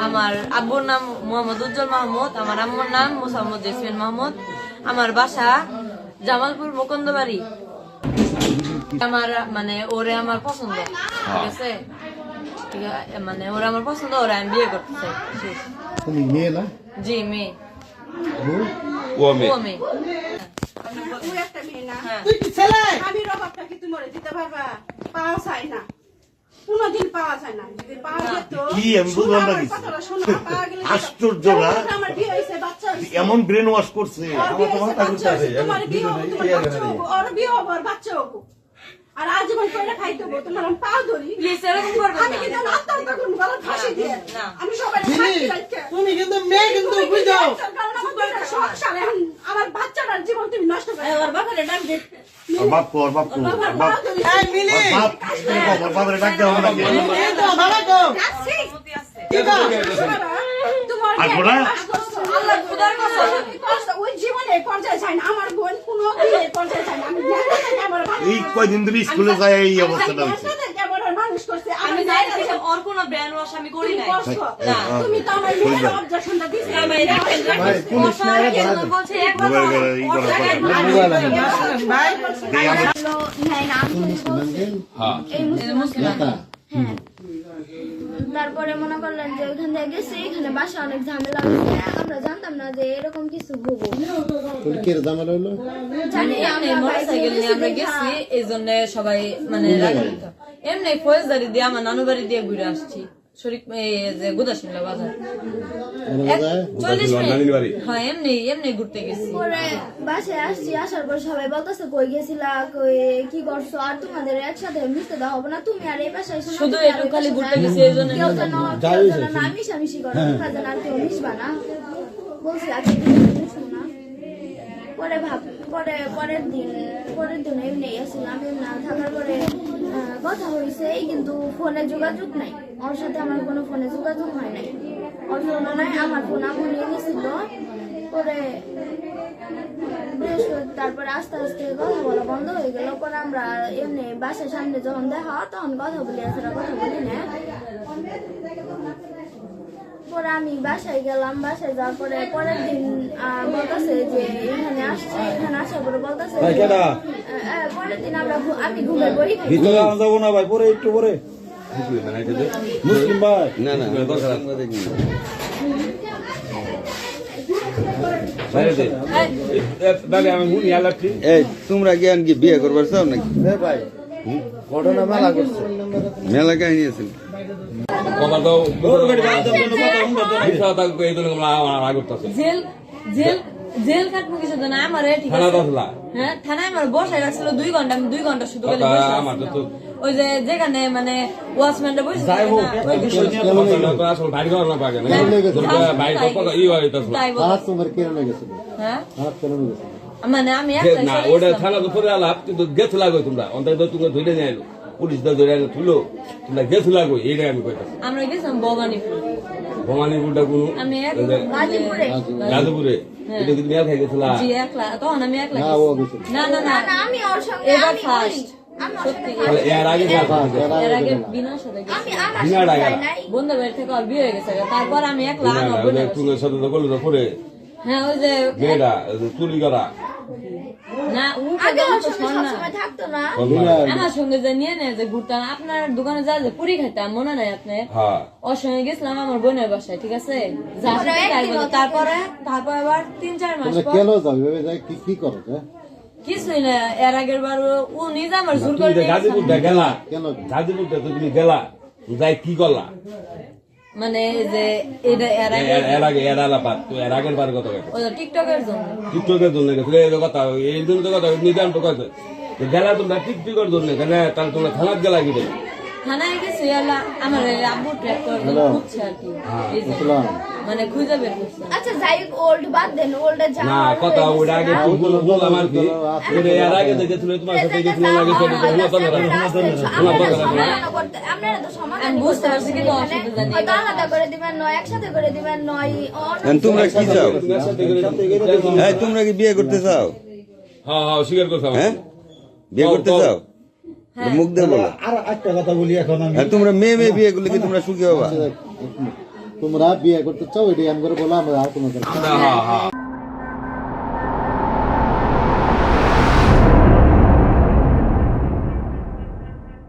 আমার আব্বুর নাম মোহাম্মদ উজ্জ্বল মাহমুদ, আমার আম্মুর নাম মোসাম্মদ জেসমিন মাহমুদ, আমার বাসা জামালপুর মুকুন্দবাড়ি। আমার মানে ওরে আমার পছন্দ, ঠিক আছে, মানে ওরা আমার পছন্দ, ওরা আমি বিয়ে করতে চাই। তুমি মেয়ে না? জি মেয়ে। ও মেয়ে। আমি রবাবটা কি তুমি দিতে পারবা? পাওয়া যায় না, কোনদিন পাওয়া যায় না। যদি পাওয়া যেত কি আমি বুঝলাম না কিছু। আশ্চর্য না, আমার বিয়ে হয়েছে, বাচ্চা হয়েছে, এমন ব্রেন ওয়াশ করছে। তোমার বিয়ে হবো, তোমার বাচ্চা হবো, ওর বিয়ে হবো, আর বাচ্চা হবো, আর আজীবন করে খাইতে হবো। তোমার আমি পা ধরি, আমি কিন্তু আত্মহত্যা করবো, গলা ফাঁসি দিয়ে। আমি সবাই তুমি কিন্তু মেয়ে কিন্তু বুঝাও সংসার, এখন আমার বাচ্চাটার জীবন তুমি নষ্ট করে বাপ কর, বাপ কর, বাপ এই মিলি বাবারে ডাক দাও নাকি? এই তো বাবা গো আসবো না? ওই জীবনে পর্যায়ে চাই না, আমার বোন কোনো পর্যায়ে চাই না। আমি এই কয়দিন ধরে স্কুলে যায় এই অবস্থাটা হচ্ছে। মানুষ করছে, আমি যাই না, ওর কোনো ব্র্যান্ড ওয়াশ আমি করি নাই। তুমি তো আমার মেয়ের অবজেকশনটা দিছিলে। পুলিশ না বলছে একবার তারপরে মনে করলেন যে ওইখান থেকে গেছি, এখানে বাসা অনেক ঝামেলা হচ্ছে। আমরা জানতাম না যে এরকম কিছু হবো। মোটরসাইকেল নিয়ে আমরা গেছি, এই জন্য সবাই মানে রাগান্বিত। এমনি ফৌজদারি দিয়ে আমার নানু বাড়ি দিয়ে ঘুরে আসছি, শরীফ যে গুদাসিমলা বাজার 40 মিনিট। হ্যাঁ এমনি এমনি ঘুরতে গেছি। পরে বাসায় আসছি, আসার পর সবাই বলতেছে কই গেছিলা, কই কি করছো, আর তোমাদের একসাথে মিশতে দেওয়া হবে না, তুমি আর এই বাসায় এসো না, শুধু একটু খালি ঘুরতে গেছি, এই জন্য কেউ যেন না মিশামিশি করো, তোমরা যেন আর কেউ মিশবা না বলছি। আজকে মিশো না। পরে পরের দিন এমনি আসছিলাম, এমনি থাকার পরে কথা হয়েছে, কিন্তু ফোনে যোগাযোগ নাই, ওর সাথে আমার কোনো ফোনে যোগাযোগ হয় নাই। ওর ফোন নাই, আমার ফোন আমু নিয়ে গেছিল। পরে তারপরে আস্তে আস্তে কথা বলা বন্ধ হয়ে গেল। পরে আমরা এমনি বাসার সামনে যখন দেখা তখন কথা বলি, এছাড়া কথা বলি না। পরে আমি বাসায় গেলাম, বাসায় যাওয়ার পরে পরের দিন বলতেছে যে এখানে আসছে, এখানে আসার পরে বলতেছে পরের দিন আমি ঘুমের বড়ি খাই। যাবো না ভাই, পরে একটু পরে মুসলিম ভাই না না এই তোমরা কি আনকি বিয়ে করবার চাও নাকি? ভাই ঘটনা মেলা করছে, মেলা কাহিনী আছে। জেল কাটবো কিছু না আমার, ঠিক আছে। হ্যাঁ থানায় আমার বসায় রাখছিল 2 ঘন্টা, আমি 2 ঘন্টা শুধু ওই যে যেখানে মানে ওয়াচম্যানটা বসে মানে আমি ওটা থানা তো পরে আলাপ, কিন্তু গেছো লাগো তোমরা অন্তত তুমি ধরে নিয়ে এলো, পুলিশ ধরে এলো তুলো, তোমরা গেছো লাগো, এইটাই আমি কইতাছি। আমরা গেছিলাম ভবানীপুরটা কোন গাজীপুরে, এটা কি মেয়ে খাই গেছিলা? জি একলা, তখন আমি একলা না না না আমি ওর সঙ্গে এবার ফার্স্ট সত্যি এর আগে বিনার সাথে বন্ধু বাড়ি থেকে আর বিয়ে হয়ে গেছে, তারপর আমি একলা তুলের সাথে তো করলো পরে। হ্যাঁ ওই যে মেয়েটা চুরি করা না আমার সঙ্গে যে নিয়ে নেয় যে ঘুরতাম, আপনার দোকানে যা যে পুরি খাইতাম মনে নাই আপনার, ওর সঙ্গে গেছিলাম আমার বোনের বাসায়, ঠিক আছে। তারপরে আবার 3-4 মাস কি করো কিছুই না, এর আগের বার ও নিজে আমার জোর করে গাজীপুরটা গেলা, গাজীপুরটা তো তুমি গেলা যাই কি করলা, মানে যে এটা এর আগে এর আলাপাত তো এর আগের বার কথা টিকটকের জন্য গেছিল এই কথা, এই জন্য তো কথা নিজাম তো কথা গেলা তোমরা টিকটকের জন্য কেন, তাহলে তোমরা থানাত গেলা কি থানায় গেছি, আমার আব্বু ট্র্যাক করে খুঁজছে আর কি, মানে খুঁজে বের করছে। আচ্ছা যাই ওল্ড বাদ দেন, ওল্ডে যা না কথা ওটা আগে বললাম আর কি, এর আগে দেখেছিল তোমার সাথে গেছিল লাগে আপনারা তো সমাধান আমি বুঝতে পারছি, কিন্তু অসুবিধা জানি হয়তো আলাদা করে দিবেন, নয় একসাথে করে দিবেন, নয় তোমরা কি চাও? তোমরা কি বিয়ে করতে চাও? হ্যাঁ স্বীকার করছো, হ্যাঁ বিয়ে করতে চাও? মুখ দিয়ে বলো আর একটা কথা বলি এখন আমি আর তোমরা মেয়ে বিয়ে করলে কি তোমরা সুখী হবা তোমরা বিয়ে করতে চাও এটাই আমি করে বলো আমরা আর কোনো হ্যাঁ হ্যাঁ